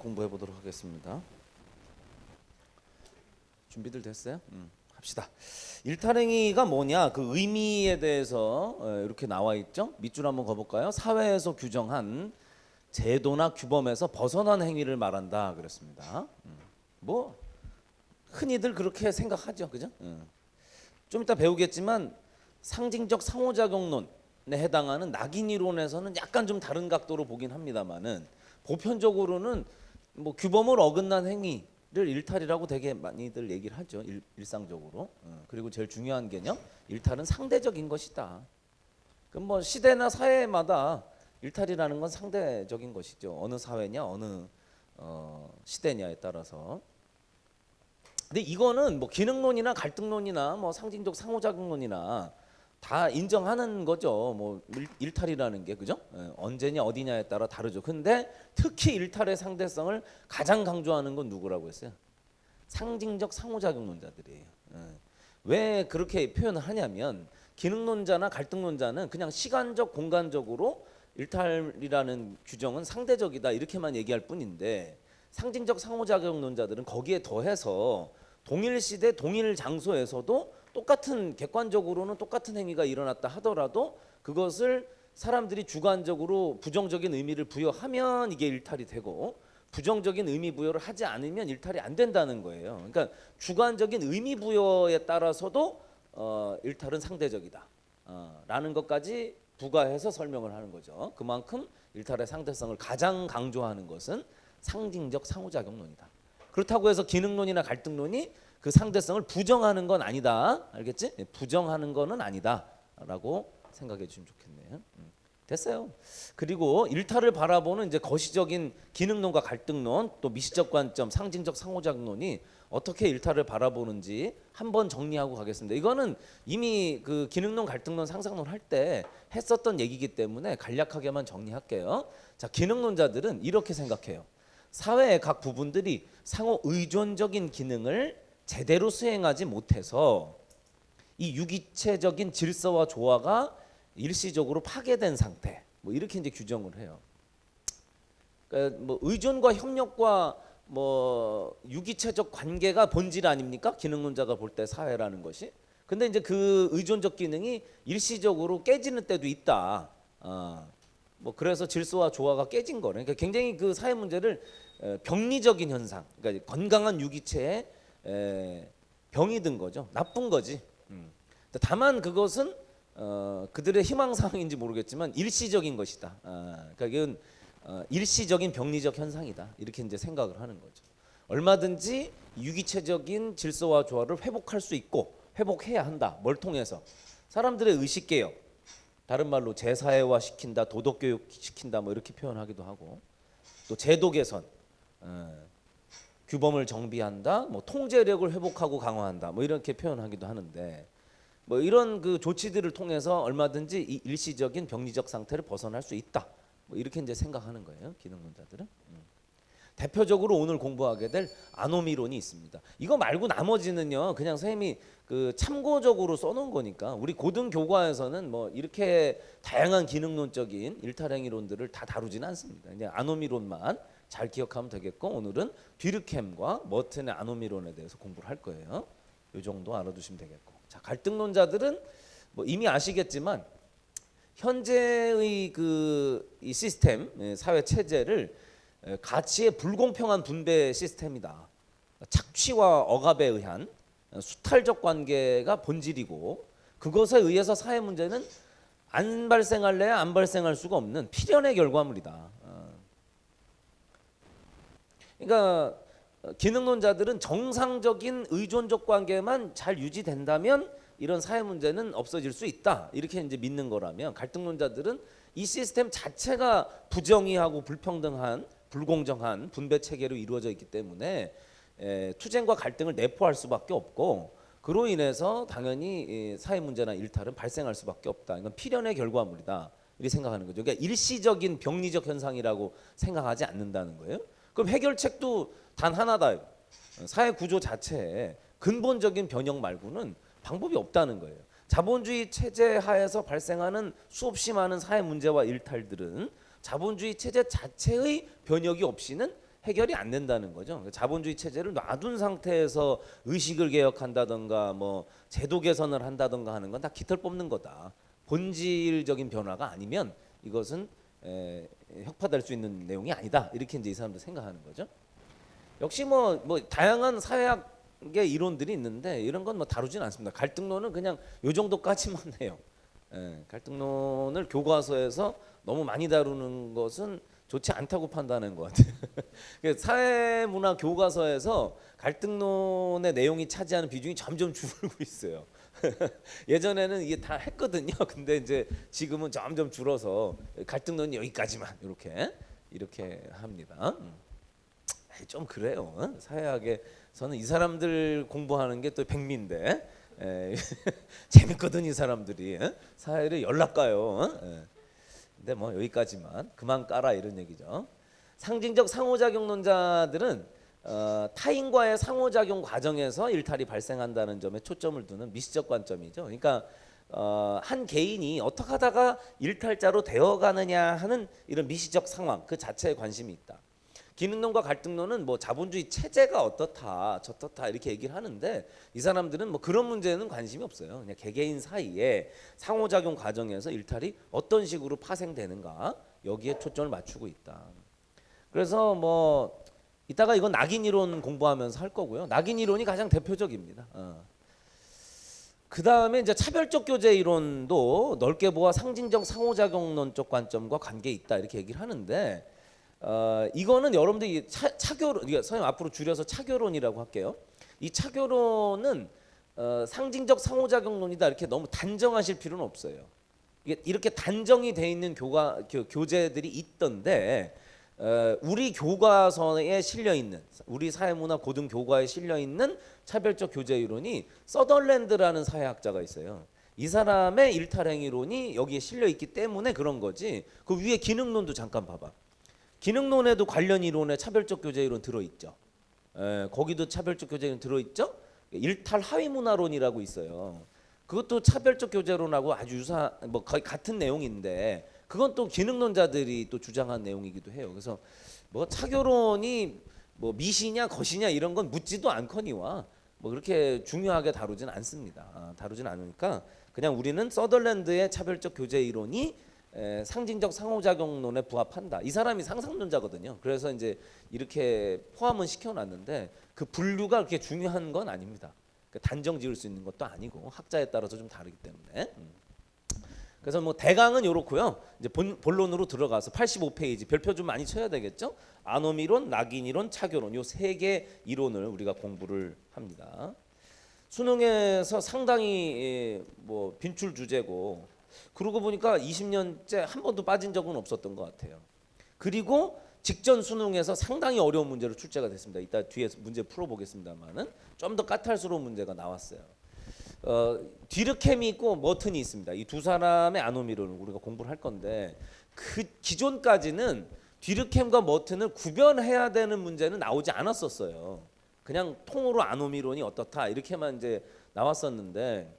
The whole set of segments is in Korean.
공부해 보도록 하겠습니다. 준비들 됐어요? 합시다. 일탈행위가 뭐냐? 그 의미에 대해서 이렇게 나와 있죠. 밑줄 한번 가볼까요? 사회에서 규정한 제도나 규범에서 벗어난 행위를 말한다 그랬습니다. 뭐 흔히들 그렇게 생각하죠, 그죠? 좀 이따 배우겠지만 상징적 상호작용론에 해당하는 낙인 이론에서는 약간 좀 다른 각도로 보긴 합니다만은 보편적으로는 뭐 규범을 어긋난 행위를 일탈이라고 되게 많이들 얘기를 하죠. 일상적으로. 그리고 제일 중요한 개념, 일탈은 상대적인 것이다. 그럼 뭐 시대나 사회마다 일탈이라는 건 상대적인 것이죠. 어느 사회냐, 어느 시대냐에 따라서. 근데 이거는 뭐 기능론이나 갈등론이나 뭐 상징적 상호작용론이나 다 인정하는 거죠. 뭐 일탈이라는 게, 그죠? 언제냐 어디냐에 따라 다르죠. 근데 특히 일탈의 상대성을 가장 강조하는 건 누구라고 했어요? 상징적 상호작용론자들이에요. 왜 그렇게 표현을 하냐면 기능론자나 갈등론자는 그냥 시간적 공간적으로 일탈이라는 규정은 상대적이다 이렇게만 얘기할 뿐인데, 상징적 상호작용론자들은 거기에 더해서 동일 시대 동일 장소에서도 똑같은, 객관적으로는 똑같은 행위가 일어났다 하더라도 그것을 사람들이 주관적으로 부정적인 의미를 부여하면 이게 일탈이 되고, 부정적인 의미 부여를 하지 않으면 일탈이 안 된다는 거예요. 그러니까 주관적인 의미 부여에 따라서도 일탈은 상대적이다 라는 것까지 부가해서 설명을 하는 거죠. 그만큼 일탈의 상대성을 가장 강조하는 것은 상징적 상호작용론이다. 그렇다고 해서 기능론이나 갈등론이 그 상대성을 부정하는 건 아니다. 알겠지? 부정하는 거는 아니다라고 생각해 주시면 좋겠네요. 됐어요. 그리고 일탈을 바라보는 이제 거시적인 기능론과 갈등론, 또 미시적 관점, 상징적 상호작용론이 어떻게 일탈을 바라보는지 한번 정리하고 가겠습니다. 이거는 이미 그 기능론, 갈등론, 상상론 할 때 했었던 얘기이기 때문에 간략하게만 정리할게요. 자, 기능론자들은 이렇게 생각해요. 사회의 각 부분들이 상호 의존적인 기능을 제대로 수행하지 못해서 이 유기체적인 질서와 조화가 일시적으로 파괴된 상태, 뭐 이렇게 이제 규정을 해요. 그러니까 뭐 의존과 협력과 뭐 유기체적 관계가 본질 아닙니까? 기능론자가 볼 때 사회라는 것이. 근데 이제 그 의존적 기능이 일시적으로 깨지는 때도 있다. 뭐 그래서 질서와 조화가 깨진 거네. 그러니까 굉장히 그 사회 문제를 병리적인 현상, 그러니까 건강한 유기체에 병이 든 거죠. 나쁜 거지. 다만 그것은 그들의 희망사항인지 모르겠지만 일시적인 것이다. 그러니까 이건 일시적인 병리적 현상이다. 이렇게 이제 생각을 하는 거죠. 얼마든지 유기체적인 질서와 조화를 회복할 수 있고 회복해야 한다. 뭘 통해서? 사람들의 의식개혁, 다른 말로 재사회화 시킨다, 도덕교육 시킨다, 뭐 이렇게 표현하기도 하고, 또 제도 개선, 규범을 정비한다, 뭐 통제력을 회복하고 강화한다, 뭐 이렇게 표현하기도 하는데, 뭐 이런 그 조치들을 통해서 얼마든지 이 일시적인 병리적 상태를 벗어날 수 있다. 뭐 이렇게 이제 생각하는 거예요, 기능론자들은. 대표적으로 오늘 공부하게 될 아노미론이 있습니다. 이거 말고 나머지는요, 그냥 선생님이 그 참고적으로 써놓은 거니까 우리 고등 교과에서는 뭐 이렇게 다양한 기능론적인 일탈행위론들을 다 다루지는 않습니다. 이제 아노미론만 잘 기억하면 되겠고, 오늘은 듀르켐과 머튼의 아노미론에 대해서 공부를 할 거예요. 이 정도 알아두시면 되겠고. 자, 갈등론자들은 뭐 이미 아시겠지만 현재의 그 이 시스템, 사회 체제를 가치의 불공평한 분배 시스템이다. 착취와 억압에 의한 수탈적 관계가 본질이고, 그것에 의해서 사회 문제는 안 발생할래야 안 발생할 수가 없는 필연의 결과물이다. 그러니까 기능론자들은 정상적인 의존적 관계만 잘 유지된다면 이런 사회 문제는 없어질 수 있다. 이렇게 이제 믿는 거라면, 갈등론자들은 이 시스템 자체가 부정의하고 불평등한, 불공정한 분배 체계로 이루어져 있기 때문에 투쟁과 갈등을 내포할 수밖에 없고, 그로 인해서 당연히 사회 문제나 일탈은 발생할 수밖에 없다. 이건 필연의 결과물이다. 이렇게 생각하는 거죠. 그러니까 일시적인 병리적 현상이라고 생각하지 않는다는 거예요. 그럼 해결책도 단 하나다. 사회 구조 자체에 근본적인 변형 말고는 방법이 없다는 거예요. 자본주의 체제 하에서 발생하는 수없이 많은 사회 문제와 일탈들은 자본주의 체제 자체의 변혁이 없이는 해결이 안 된다는 거죠. 자본주의 체제를 놔둔 상태에서 의식을 개혁한다던가 뭐 제도 개선을 한다던가 하는 건 다 깃털 뽑는 거다. 본질적인 변화가 아니면 이것은 혁파될 수 있는 내용이 아니다. 이렇게 이제 이 사람들 생각하는 거죠. 역시 뭐 다양한 사회학의 이론들이 있는데 이런 건 뭐 다루진 않습니다. 갈등론은 그냥 요 정도까지만 해요. 갈등론을 교과서에서 너무 많이 다루는 것은 좋지 않다고 판단하는 것 같아요. 사회문화 교과서에서 갈등론의 내용이 차지하는 비중이 점점 줄고 있어요. 예전에는 이게 다 했거든요. 근데 이제 지금은 점점 줄어서 갈등론이 여기까지만 이렇게 합니다. 좀 그래요. 사회학에서는 이 사람들 공부하는 게 또 백미인데 재밌거든 이 사람들이. 사회를 연락가요. 근데 뭐 여기까지만 그만 까라 이런 얘기죠. 상징적 상호작용론자들은 타인과의 상호작용 과정에서 일탈이 발생한다는 점에 초점을 두는 미시적 관점이죠. 그러니까 한 개인이 어떻게 하다가 일탈자로 되어가느냐 하는 이런 미시적 상황 그 자체에 관심이 있다. 기능론과 갈등론은 뭐 자본주의 체제가 어떻다 저떻다 이렇게 얘기를 하는데 이 사람들은 뭐 그런 문제는 관심이 없어요. 그냥 개개인 사이에 상호작용 과정에서 일탈이 어떤 식으로 파생되는가 여기에 초점을 맞추고 있다. 그래서 뭐 이따가 이건 낙인 이론 공부하면서 할 거고요. 낙인 이론이 가장 대표적입니다. 그 다음에 이제 차별적 교제 이론도 넓게 보아 상징적 상호작용론적 관점과 관계 있다 이렇게 얘기를 하는데 이거는 여러분들이 차교론, 선생님 앞으로 줄여서 차교론이라고 할게요. 이 차교론은 상징적 상호작용론이다 이렇게 너무 단정하실 필요는 없어요. 이렇게 단정이 돼 있는 교재들이 있던데 우리 교과서에 실려 있는 우리 사회문화 고등 교과에 실려 있는 차별적 교제 이론이 서덜랜드라는 사회학자가 있어요. 이 사람의 일탈행위론이 여기에 실려 있기 때문에 그런 거지. 그 위에 기능론도 잠깐 봐봐. 기능론에도 관련 이론에 차별적 교제 이론 들어있죠. 거기도 차별적 교제 이론 들어있죠. 일탈 하위 문화론이라고 있어요. 그것도 차별적 교제론하고 아주 뭐 거의 같은 내용인데 그건 또 기능론자들이 또 주장한 내용이기도 해요. 그래서 뭐 차교론이 뭐 미시냐 것이냐 이런 건 묻지도 않거니와 뭐 그렇게 중요하게 다루진 않습니다. 다루진 않으니까 그냥 우리는 서덜랜드의 차별적 교제 이론이 상징적 상호작용론에 부합한다. 이 사람이 상상론자거든요. 그래서 이제 이렇게 포함은 시켜놨는데 그 분류가 그렇게 중요한 건 아닙니다. 단정 지을 수 있는 것도 아니고 학자에 따라서 좀 다르기 때문에. 그래서 뭐 대강은 이렇고요. 이제 본론으로 들어가서 85페이지 별표 좀 많이 쳐야 되겠죠. 아노미론, 낙인이론, 차교론 요 세 개 이론을 우리가 공부를 합니다. 수능에서 상당히 뭐 빈출 주제고. 그러고 보니까 20년째 한 번도 빠진 적은 없었던 것 같아요. 그리고 직전 수능에서 상당히 어려운 문제로 출제가 됐습니다. 이따 뒤에 문제 풀어보겠습니다만은 좀 더 까탈스러운 문제가 나왔어요. 디르켐이 있고 머튼이 있습니다. 이 두 사람의 아노미론을 우리가 공부를 할 건데 그 기존까지는 디르켐과 머튼을 구별해야 되는 문제는 나오지 않았었어요. 그냥 통으로 아노미론이 어떻다 이렇게만 이제 나왔었는데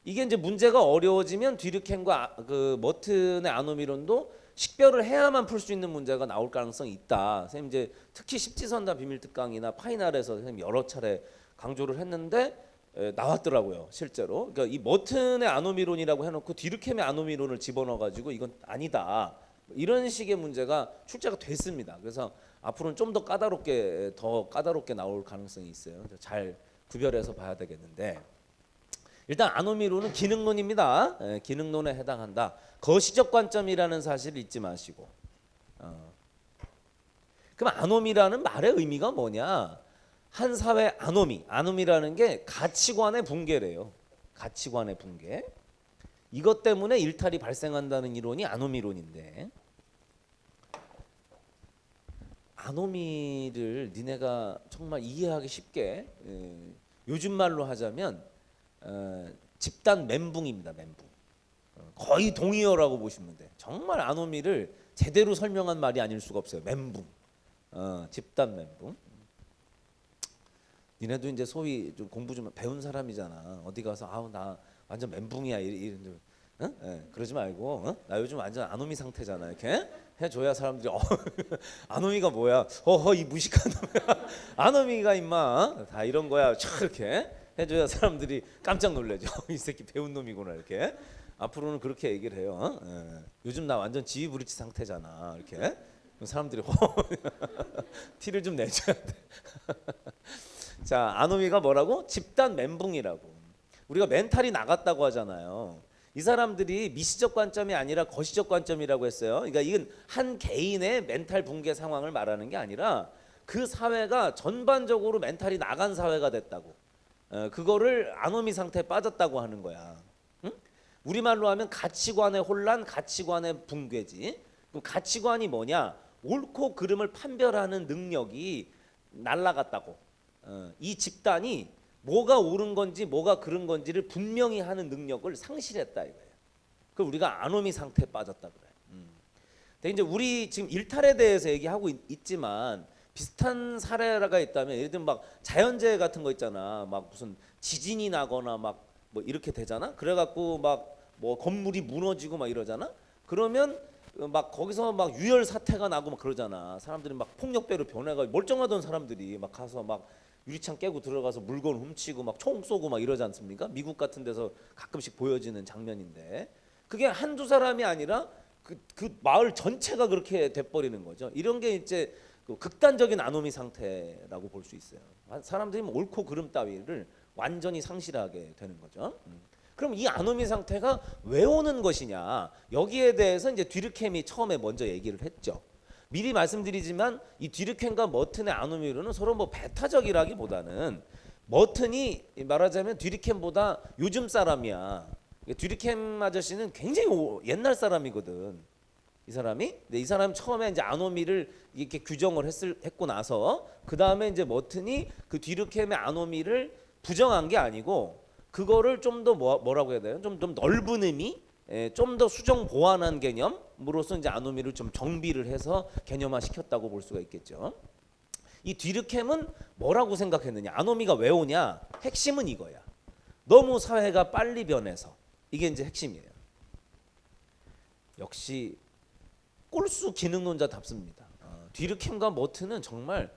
이게 이제 문제가 어려워지면 디르켐과 그 머튼의 아노미론도 식별을 해야만 풀 수 있는 문제가 나올 가능성이 있다. 선생님 이제 특히 십지선다 비밀특강이나 파이널에서 선생님 여러 차례 강조를 했는데 나왔더라고요, 실제로. 그러니까 이 머튼의 아노미론이라고 해놓고 디르켐의 아노미론을 집어넣어가지고 이건 아니다. 이런 식의 문제가 출제가 됐습니다. 그래서 앞으로는 좀 더 까다롭게 나올 가능성이 있어요. 잘 구별해서 봐야 되겠는데. 일단 아노미론은 기능론입니다. 기능론에 해당한다. 거시적 관점이라는 사실을 잊지 마시고. 그럼 아노미라는 말의 의미가 뭐냐? 한 사회 아노미라는 게 가치관의 붕괴래요. 가치관의 붕괴. 이것 때문에 일탈이 발생한다는 이론이 아노미론인데 아노미를 니네가 정말 이해하기 쉽게 요즘 말로 하자면 집단 멘붕입니다. 멘붕. 거의 동의어라고 보시면 돼. 정말 아노미를 제대로 설명한 말이 아닐 수가 없어요. 멘붕. 집단 멘붕. 니네도 이제 소위 좀 공부 좀 배운 사람이잖아. 어디 가서 아우 나 완전 멘붕이야 응? 예, 그러지 말고 나 요즘 완전 아노미 상태잖아. 이렇게 해줘야 사람들이 아노미가 뭐야? 어허 이 무식한 놈이야. 아노미가 임마 다 이런 거야. 촥 이렇게 해줘야 사람들이 깜짝 놀래죠. 이 새끼 배운 놈이구나 이렇게. 앞으로는 그렇게 얘기를 해요. 예. 요즘 나 완전 지휘부리치 상태잖아. 이렇게 그럼 사람들이 티를 좀 내줘야 돼. 자, 아노미가 뭐라고? 집단 멘붕이라고. 우리가 멘탈이 나갔다고 하잖아요. 이 사람들이 미시적 관점이 아니라 거시적 관점이라고 했어요. 그러니까 이건 한 개인의 멘탈 붕괴 상황을 말하는 게 아니라 그 사회가 전반적으로 멘탈이 나간 사회가 됐다고. 그거를 아노미 상태에 빠졌다고 하는 거야. 응? 우리말로 하면 가치관의 혼란, 가치관의 붕괴지. 그럼 가치관이 뭐냐? 옳고 그름을 판별하는 능력이 날라갔다고. 이 집단이 뭐가 옳은 건지 뭐가 그른 건지를 분명히 하는 능력을 상실했다 이거예요. 그 우리가 아노미 상태에 빠졌다 그래. 근데 이제 우리 지금 일탈에 대해서 얘기하고 있지만 비슷한 사례가 있다면 예를 들면 막 자연재해 같은 거 있잖아. 막 무슨 지진이 나거나 막 뭐 이렇게 되잖아. 그래갖고 막 뭐 건물이 무너지고 막 이러잖아. 그러면 막 거기서 막 유혈 사태가 나고 막 그러잖아. 사람들이 막 폭력배로 변해가 멀쩡하던 사람들이 막 가서 막 유리창 깨고 들어가서 물건 훔치고 막 총 쏘고 막 이러지 않습니까? 미국 같은 데서 가끔씩 보여지는 장면인데 그게 한두 사람이 아니라 그 마을 전체가 그렇게 돼버리는 거죠. 이런 게 이제 그 극단적인 아노미 상태라고 볼 수 있어요. 사람들이 뭐 옳고 그름 따위를 완전히 상실하게 되는 거죠. 그럼 이 아노미 상태가 왜 오는 것이냐? 여기에 대해서 이제 뒤르켐이 처음에 먼저 얘기를 했죠. 미리 말씀드리지만 이 뒤르켐과 머튼의 아노미로는 서로 뭐 배타적이라기보다는 머튼이 말하자면 뒤르켐보다 요즘 사람이야. 뒤르켐 아저씨는 굉장히 옛날 사람이거든. 이 사람이. 근데 이 사람 처음에 이제 아노미를 이렇게 규정을 했고 나서 그 다음에 이제 머튼이 그 뒤르켐의 아노미를 부정한 게 아니고 그거를 좀 더 뭐라고 해야 되나? 좀 넓은 의미, 좀 더 수정 보완한 개념으로서 이제 아노미를 좀 정비를 해서 개념화 시켰다고 볼 수가 있겠죠. 이 뒤르켐은 뭐라고 생각했느냐? 아노미가 왜 오냐? 핵심은 이거야. 너무 사회가 빨리 변해서 이게 이제 핵심이에요. 역시 꼴수 기능론자답습니다. 뒤르켐과 머튼은 정말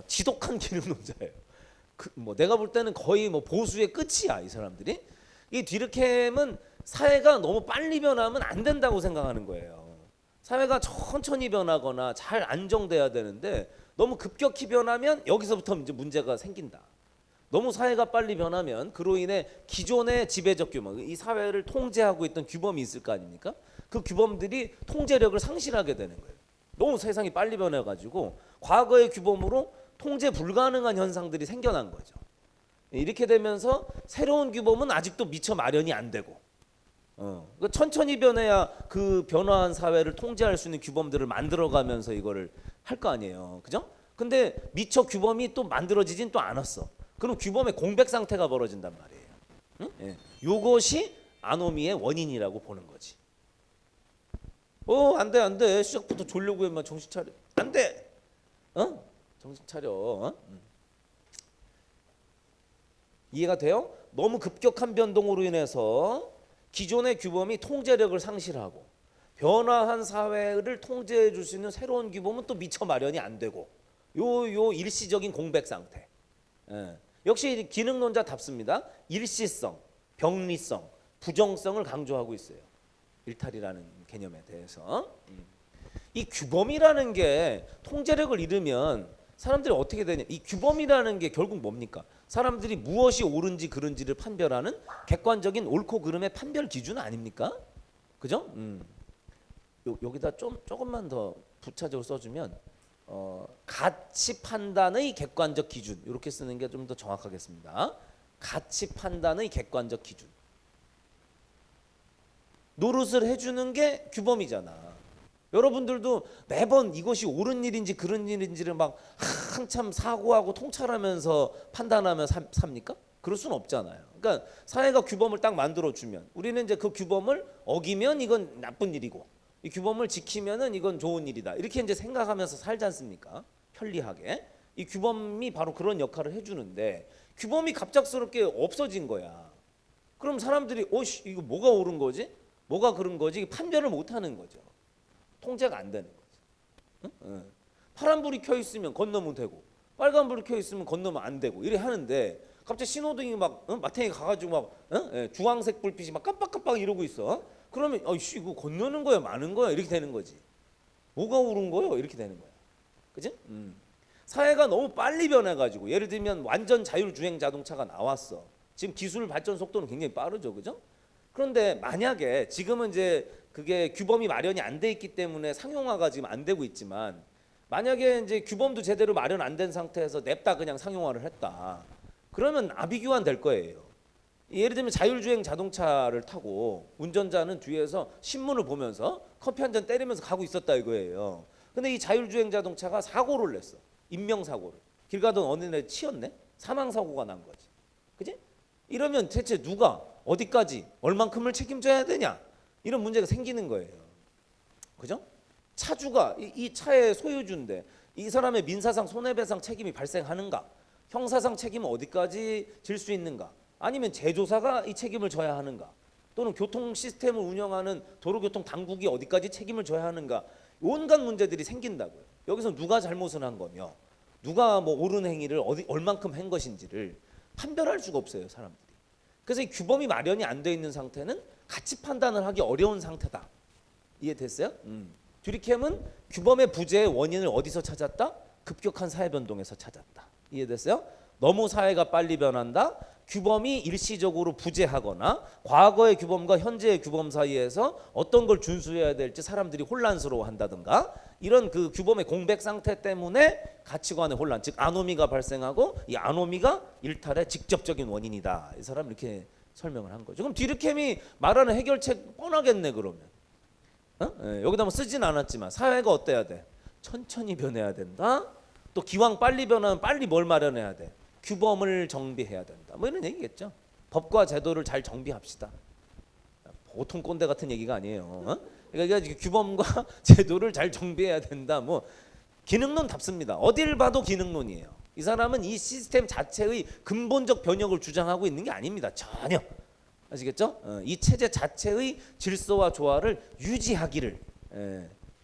지독한 기능론자예요. 뭐 내가 볼 때는 거의 뭐 보수의 끝이야 이 사람들이. 이 뒤르켐은 사회가 너무 빨리 변하면 안 된다고 생각하는 거예요. 사회가 천천히 변하거나 잘 안정돼야 되는데 너무 급격히 변하면 여기서부터 이제 문제가 생긴다. 너무 사회가 빨리 변하면 그로 인해 기존의 지배적 규모, 이 사회를 통제하고 있던 규범이 있을 거 아닙니까? 그 규범들이 통제력을 상실하게 되는 거예요. 너무 세상이 빨리 변해가지고 과거의 규범으로 통제 불가능한 현상들이 생겨난 거죠. 이렇게 되면서 새로운 규범은 아직도 미처 마련이 안 되고 그러니까 천천히 변해야 그 변화한 사회를 통제할 수 있는 규범들을 만들어가면서 이거를 할 거 아니에요. 그죠? 근데 미처 규범이 또 만들어지진 또 않았어. 그럼 규범의 공백 상태가 벌어진단 말이에요. 응? 예. 요것이 아노미의 원인이라고 보는 거지. 안 돼, 안 돼. 시작부터 졸려고 해만 정신 차려. 안 돼. 정신 차려. 이해가 돼요? 너무 급격한 변동으로 인해서 기존의 규범이 통제력을 상실하고 변화한 사회를 통제해 줄 수 있는 새로운 규범은 또 미처 마련이 안 되고 요 일시적인 공백 상태. 역시 기능론자답습니다. 일시성, 병리성, 부정성을 강조하고 있어요. 일탈이라는 개념에 대해서. 이 규범이라는 게 통제력을 잃으면 사람들이 어떻게 되냐? 이 규범이라는 게 결국 뭡니까? 사람들이 무엇이 옳은지 그른지를 판별하는 객관적인 옳고 그름의 판별 기준 아닙니까? 그죠? 여기다 조금만 더 부차적으로 써주면 가치 판단의 객관적 기준 이렇게 쓰는 게 좀 더 정확하겠습니다. 가치 판단의 객관적 기준. 노릇을 해주는 게 규범이잖아. 여러분들도 매번 이것이 옳은 일인지 그른 일인지를 막 한참 사고하고 통찰하면서 판단하며 삽니까? 그럴 수는 없잖아요. 그러니까 사회가 규범을 딱 만들어주면 우리는 이제 그 규범을 어기면 이건 나쁜 일이고 이 규범을 지키면은 이건 좋은 일이다. 이렇게 이제 생각하면서 살지 않습니까? 편리하게. 이 규범이 바로 그런 역할을 해주는데 규범이 갑작스럽게 없어진 거야. 그럼 사람들이 어씨 이거 뭐가 옳은 거지? 뭐가 그런 거지? 판별을 못 하는 거죠. 통제가 안 되는 거죠. 응? 파란불이 켜 있으면 건너면 되고 빨간불이 켜 있으면 건너면 안 되고 이래 하는데 갑자기 신호등이 막 마탱이 가가지고 막 주황색 불빛이 막 깜빡깜빡 이러고 있어. 그러면 어이씨 이거 건너는 거야 마는 거야 이렇게 되는 거지. 뭐가 옳은 거요? 이렇게 되는 거야. 그지? 사회가 너무 빨리 변해가지고 예를 들면 완전 자율주행 자동차가 나왔어. 지금 기술 발전 속도는 굉장히 빠르죠, 그죠? 그런데 만약에 지금은 이제 그게 규범이 마련이 안 돼 있기 때문에 상용화가 지금 안 되고 있지만 만약에 이제 규범도 제대로 마련 안 된 상태에서 냅다 그냥 상용화를 했다. 그러면 아비규환 될 거예요. 예를 들면 자율주행 자동차를 타고 운전자는 뒤에서 신문을 보면서 커피 한 잔 때리면서 가고 있었다 이거예요. 근데 이 자율주행 자동차가 사고를 냈어. 인명사고를. 길 가던 어느 애 치였네. 사망사고가 난 거지. 그지? 이러면 대체 누가 어디까지 얼만큼을 책임져야 되냐? 이런 문제가 생기는 거예요. 그죠? 차주가 이 차의 소유주인데 이 사람의 민사상 손해배상 책임이 발생하는가? 형사상 책임은 어디까지 질 수 있는가? 아니면 제조사가 이 책임을 져야 하는가? 또는 교통 시스템을 운영하는 도로교통 당국이 어디까지 책임을 져야 하는가? 온갖 문제들이 생긴다고요. 여기서 누가 잘못을 한 거며 누가 뭐 옳은 행위를 얼만큼 한 것인지를 판별할 수가 없어요, 사람들이. 그래서 이 규범이 마련이 안 돼 있는 상태는 가치 판단을 하기 어려운 상태다. 이해됐어요? 듀리캠은 규범의 부재의 원인을 어디서 찾았다? 급격한 사회 변동에서 찾았다. 이해됐어요? 너무 사회가 빨리 변한다. 규범이 일시적으로 부재하거나 과거의 규범과 현재의 규범 사이에서 어떤 걸 준수해야 될지 사람들이 혼란스러워한다든가 이런 그 규범의 공백 상태 때문에 가치관의 혼란, 즉 아노미가 발생하고 이 아노미가 일탈의 직접적인 원인이다. 이 사람 이렇게 설명을 한 거죠. 그럼 듀리캠이 말하는 해결책 뻔하겠네 그러면. 여기다 뭐 쓰진 않았지만 사회가 어때야 돼? 천천히 변해야 된다. 또 기왕 빨리 변하면 빨리 뭘 마련해야 돼? 규범을 정비해야 된다. 뭐 이런 얘기겠죠. 법과 제도를 잘 정비합시다. 보통 꼰대 같은 얘기가 아니에요. 그러니까 규범과 제도를 잘 정비해야 된다. 뭐 기능론답습니다. 어딜 봐도 기능론이에요. 이 사람은 이 시스템 자체의 근본적 변혁을 주장하고 있는 게 아닙니다. 전혀. 아시겠죠? 이 체제 자체의 질서와 조화를 유지하기를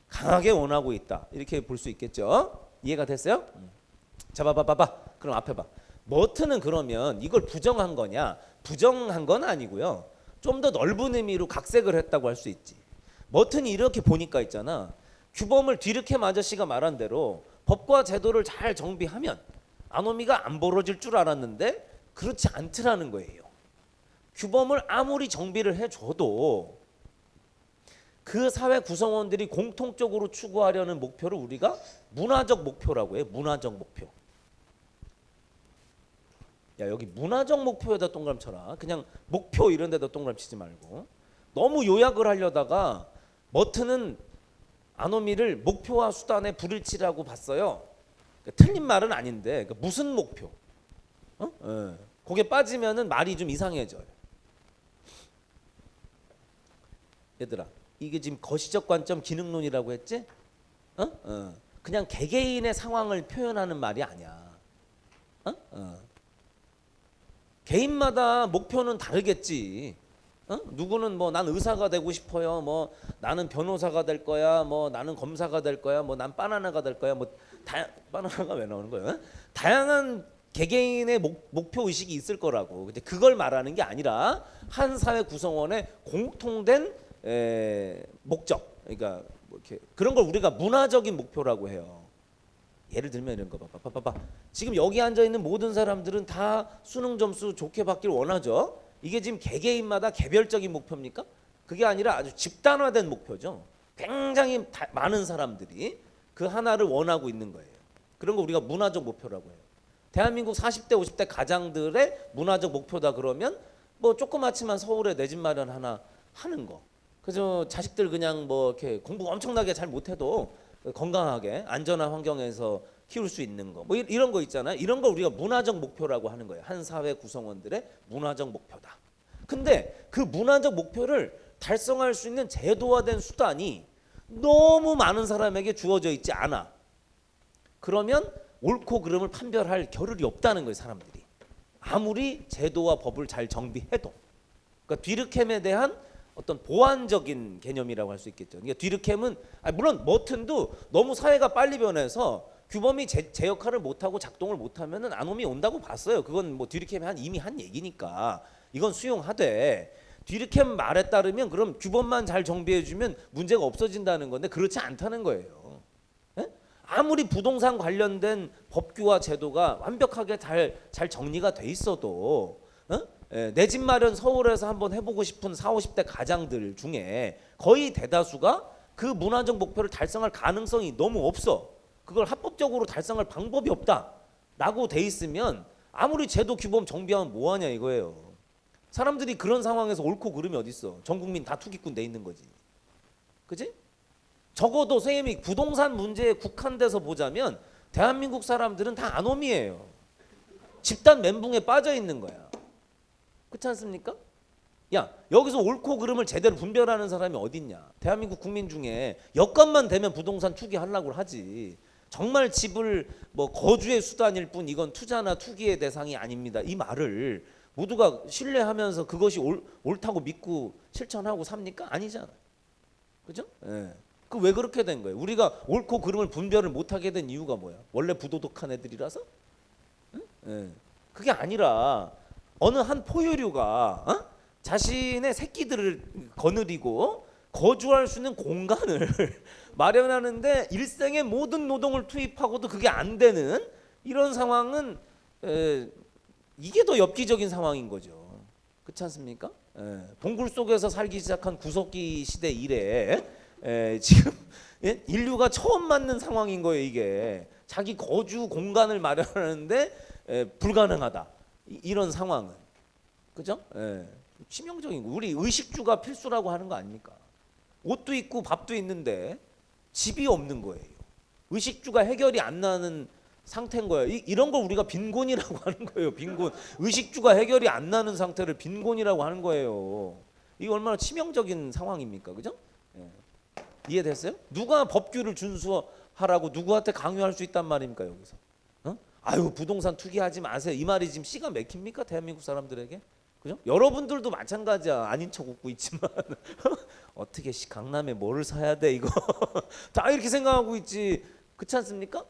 강하게 원하고 있다. 이렇게 볼 수 있겠죠. 이해가 됐어요? 자, 봐봐. 그럼 앞에 봐. 머튼은 그러면 이걸 부정한 거냐? 부정한 건 아니고요. 좀 더 넓은 의미로 각색을 했다고 할 수 있지. 머튼이 이렇게 보니까 있잖아. 규범을 뒤르켐 아저씨가 말한 대로 법과 제도를 잘 정비하면 아노미가 안 벌어질 줄 알았는데 그렇지 않더라는 거예요. 규범을 아무리 정비를 해줘도 그 사회 구성원들이 공통적으로 추구하려는 목표를 우리가 문화적 목표라고 해요. 문화적 목표. 야, 여기 문화적 목표에다 동그라미 쳐라. 그냥 목표 이런 데다 동그라미 치지 말고. 너무 요약을 하려다가 머튼은 아노미를 목표와 수단의 불일치라고 봤어요. 그러니까 틀린 말은 아닌데 그러니까 무슨 목표? 거기에 빠지면은 말이 좀 이상해져요. 얘들아, 이게 지금 거시적 관점 기능론이라고 했지? 그냥 개개인의 상황을 표현하는 말이 아니야. 개인마다 목표는 다르겠지. 누구는 뭐 난 의사가 되고 싶어요. 뭐 나는 변호사가 될 거야. 뭐 나는 검사가 될 거야. 뭐 난 바나나가 될 거야. 뭐 바나나가 왜 나오는 거예요? 다양한 개개인의 목표 의식이 있을 거라고. 근데 그걸 말하는 게 아니라 한 사회 구성원의 공통된 목적. 그러니까 뭐 이렇게 그런 걸 우리가 문화적인 목표라고 해요. 예를 들면 이런 거 봐봐. 지금 여기 앉아 있는 모든 사람들은 다 수능 점수 좋게 받길 원하죠. 이게 지금 개개인마다 개별적인 목표입니까? 그게 아니라 아주 집단화된 목표죠. 굉장히 많은 사람들이 그 하나를 원하고 있는 거예요. 그런 거 우리가 문화적 목표라고 해요. 대한민국 40대 50대 가장들의 문화적 목표다 그러면 뭐 조그맣지만 서울에 내 집 마련 하나 하는 거. 그래서 자식들 그냥 뭐 이렇게 공부 엄청나게 잘 못해도 건강하게 안전한 환경에서 키울 수 있는 거. 뭐 이런 거 있잖아요. 이런 걸 우리가 문화적 목표라고 하는 거예요. 한 사회 구성원들의 문화적 목표다. 근데 그 문화적 목표를 달성할 수 있는 제도화된 수단이 너무 많은 사람에게 주어져 있지 않아. 그러면 옳고 그름을 판별할 겨를이 없다는 거예요, 사람들이. 아무리 제도와 법을 잘 정비해도. 그러니까 뒤르켐에 대한 어떤 보완적인 개념이라고 할 수 있겠죠. 그러니까 뒤르켐은 물론 머튼도 너무 사회가 빨리 변해서 규범이 제 역할을 못하고 작동을 못하면은 아놈이 온다고 봤어요. 그건 뭐 뒤르켐이 이미 한 얘기니까 이건 수용하되, 뒤르켐 말에 따르면 그럼 규범만 잘 정비해주면 문제가 없어진다는 건데 그렇지 않다는 거예요. 예? 아무리 부동산 관련된 법규와 제도가 완벽하게 잘 정리가 돼 있어도 내 집 마련 서울에서 한번 해보고 싶은 40, 50대 가장들 중에 거의 대다수가 그 문화적 목표를 달성할 가능성이 너무 없어. 그걸 합법적으로 달성할 방법이 없다라고 돼 있으면 아무리 제도 규범 정비하면 뭐하냐 이거예요. 사람들이 그런 상황에서 옳고 그름이 어딨어. 전 국민 다 투기꾼 돼 있는 거지. 그지? 적어도 선생님이 부동산 문제에 국한돼서 보자면 대한민국 사람들은 다 아놈이에요. 집단 멘붕에 빠져 있는 거야. 그렇지 않습니까? 야, 여기서 옳고 그름을 제대로 분별하는 사람이 어딨냐. 대한민국 국민 중에 여건만 되면 부동산 투기하려고 하지. 정말 집을 뭐 거주의 수단일 뿐 이건 투자나 투기의 대상이 아닙니다. 이 말을 모두가 신뢰하면서 그것이 옳다고 믿고 실천하고 삽니까? 아니잖아요. 그죠? 예. 그 왜 그렇게 된 거예요? 우리가 옳고 그름을 분별을 못하게 된 이유가 뭐야? 원래 부도덕한 애들이라서? 응? 예. 그게 아니라 어느 한 포유류가 자신의 새끼들을 거느리고 거주할 수 있는 공간을 마련하는데 일생의 모든 노동을 투입하고도 그게 안 되는 이런 상황은 이게 더 엽기적인 상황인 거죠. 그렇지 않습니까? 동굴 속에서 살기 시작한 구석기 시대 이래 지금 인류가 처음 맞는 상황인 거예요. 이게 자기 거주 공간을 마련하는데 불가능하다. 이런 상황은. 그죠? 치명적인 거. 우리 의식주가 필수라고 하는 거 아닙니까? 옷도 있고 밥도 있는데 집이 없는 거예요. 의식주가 해결이 안 나는 상태인 거예요. 이런 걸 우리가 빈곤이라고 하는 거예요. 빈곤. 의식주가 해결이 안 나는 상태를 빈곤이라고 하는 거예요. 이거 얼마나 치명적인 상황입니까? 그죠? 이해됐어요? 누가 법규를 준수하라고 누구한테 강요할 수 있단 말입니까? 여기서. 아유 부동산 투기하지 마세요. 이 말이 지금 씨가 맥힙니까? 대한민국 사람들에게? 그죠? 여러분들도 마찬가지야. 아닌 척 웃고 있지만 어떻게 강남에 뭐를 사야 돼 이거 다 이렇게 생각하고 있지. 그렇지 않습니까?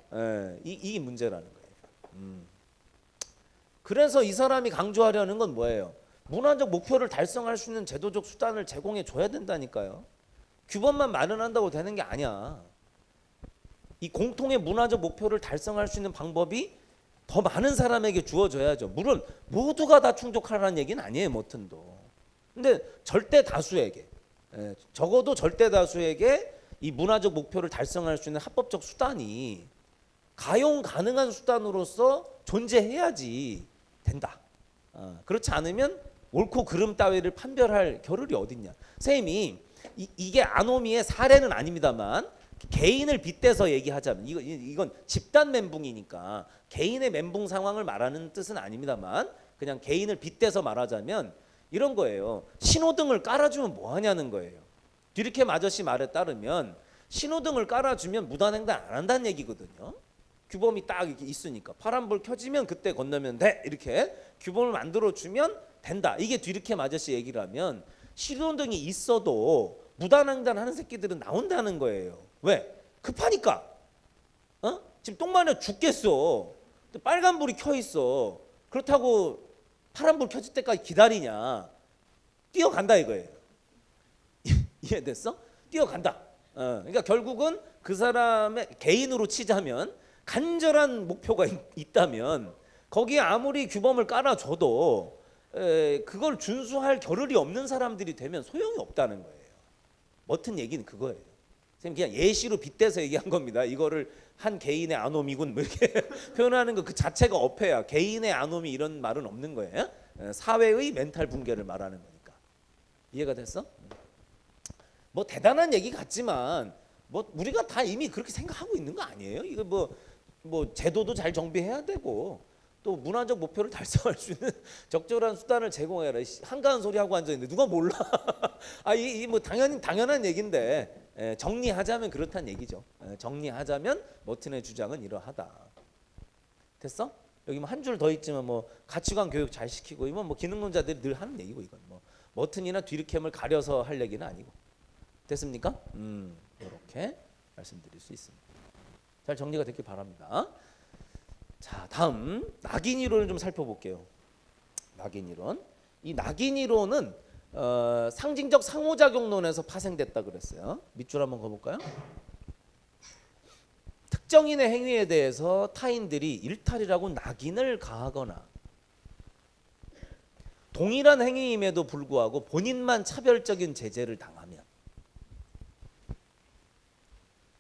이게 문제라는 거예요. 그래서 이 사람이 강조하려는 건 뭐예요? 문화적 목표를 달성할 수 있는 제도적 수단을 제공해 줘야 된다니까요. 규범만 마련한다고 되는 게 아니야. 이 공통의 문화적 목표를 달성할 수 있는 방법이 더 많은 사람에게 주어져야죠. 물론 모두가 다 충족하라는 얘기는 아니에요. 뭐튼도. 근데 절대 다수에게, 적어도 절대 다수에게 이 문화적 목표를 달성할 수 있는 합법적 수단이 가용 가능한 수단으로서 존재해야지 된다. 그렇지 않으면 옳고 그름 따위를 판별할 겨를이 어딨냐. 선생님이 이게 아노미의 사례는 아닙니다만 개인을 빗대서 얘기하자면 이건 집단 멘붕이니까 개인의 멘붕 상황을 말하는 뜻은 아닙니다만 그냥 개인을 빗대서 말하자면 이런 거예요. 신호등을 깔아주면 뭐 하냐는 거예요. 뒤르켐 아저씨 말에 따르면 신호등을 깔아주면 무단횡단 안 한다는 얘기거든요. 규범이 딱 이렇게 있으니까 파란불 켜지면 그때 건너면 돼 이렇게 규범을 만들어주면 된다. 이게 뒤르켐 아저씨 얘기라면 신호등이 있어도 무단횡단하는 새끼들은 나온다는 거예요. 왜? 급하니까. 지금 똥 마려 죽겠어. 빨간불이 켜 있어. 그렇다고 파란불 켜질 때까지 기다리냐? 뛰어간다 이거예요. 이해됐어? 뛰어간다. 그러니까 결국은 그 사람의 개인으로 치자면 간절한 목표가 있다면 거기에 아무리 규범을 깔아줘도 그걸 준수할 겨를이 없는 사람들이 되면 소용이 없다는 거예요. 멋진 얘기는 그거예요. 선생님 그냥 예시로 빗대서 얘기한 겁니다. 이거를 한 개인의 아놈이군 뭐 이렇게 표현하는 거 그 자체가 어폐야. 개인의 아놈이 이런 말은 없는 거예요. 사회의 멘탈 붕괴를 말하는 거니까. 이해가 됐어? 뭐 대단한 얘기 같지만 뭐 우리가 다 이미 그렇게 생각하고 있는 거 아니에요? 이거 뭐 제도도 잘 정비해야 되고 또 문화적 목표를 달성할 수 있는 적절한 수단을 제공해라. 한가한 소리 하고 앉아 있는데 누가 몰라? 이 뭐 당연한 얘기인데 정리하자면 그렇다는 얘기죠. 정리하자면 머튼의 주장은 이러하다. 됐어? 여기 뭐 한 줄 더 있지만 뭐 가치관 교육 잘 시키고 이건 뭐 기능론자들이 늘 하는 얘기고 이건 머튼이나 뒤르켐을 가려서 할 얘기는 아니고. 됐습니까? 이렇게 말씀드릴 수 있습니다. 잘 정리가 됐길 바랍니다. 자, 다음 낙인 이론을 좀 살펴볼게요. 낙인 이론. 이 낙인 이론은 상징적 상호작용론에서 파생됐다 그랬어요. 밑줄 한번 그어볼까요? 특정인의 행위에 대해서 타인들이 일탈이라고 낙인을 가하거나 동일한 행위임에도 불구하고 본인만 차별적인 제재를 당하면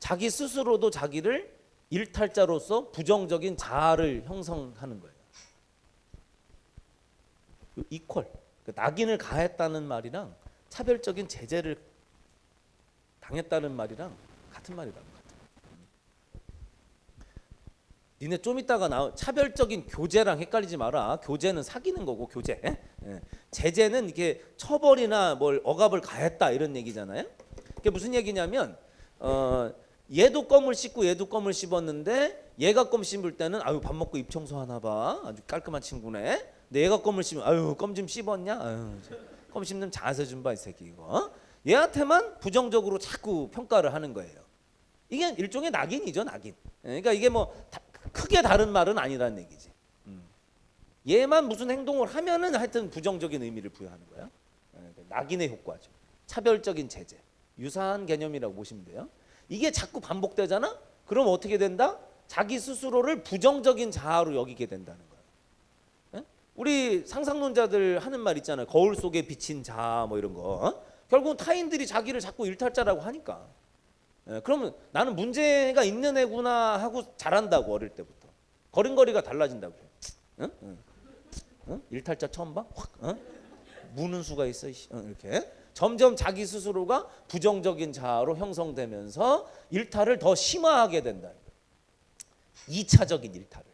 자기 스스로도 자기를 일탈자로서 부정적인 자아를 형성하는 거예요. 이퀄. 낙인을 가했다는 말이랑 차별적인 제재를 당했다는 말이랑 같은 말이라는 것 같아요. 니네 좀 이따가 차별적인 교제랑 헷갈리지 마라. 교제는 사귀는 거고 교제. 제재는 이게 처벌이나 뭘 억압을 가했다 이런 얘기잖아요. 그게 무슨 얘기냐면 얘도 껌을 씹고 얘도 껌을 씹었는데 얘가 껌 씹을 때는 아유 밥 먹고 입 청소하나 봐. 아주 깔끔한 친구네. 근데 얘가 껌을 씹으면 아유 껌 좀 씹었냐? 아유 껌 씹는 자세 좀 봐 이 새끼 이거. 얘한테만 부정적으로 자꾸 평가를 하는 거예요. 이게 일종의 낙인이죠 낙인. 그러니까 이게 뭐 크게 다른 말은 아니라는 얘기지. 얘만 무슨 행동을 하면은 하여튼 부정적인 의미를 부여하는 거야. 낙인의 효과죠. 차별적인 제재. 유사한 개념이라고 보시면 돼요. 이게 자꾸 반복되잖아? 그럼 어떻게 된다? 자기 스스로를 부정적인 자아로 여기게 된다는 거예요. 우리 상상론자들 하는 말 있잖아요. 거울 속에 비친 자아 뭐 이런 거. 결국은 타인들이 자기를 자꾸 일탈자라고 하니까. 그러면 나는 문제가 있는 애구나 하고 자란다고 어릴 때부터. 걸음걸이가 달라진다고. 응? 일탈자 처음 봐? 확 무는 수가 있어. 이렇게. 점점 자기 스스로가 부정적인 자아로 형성되면서 일탈을 더 심화하게 된다. 2차적인 일탈을.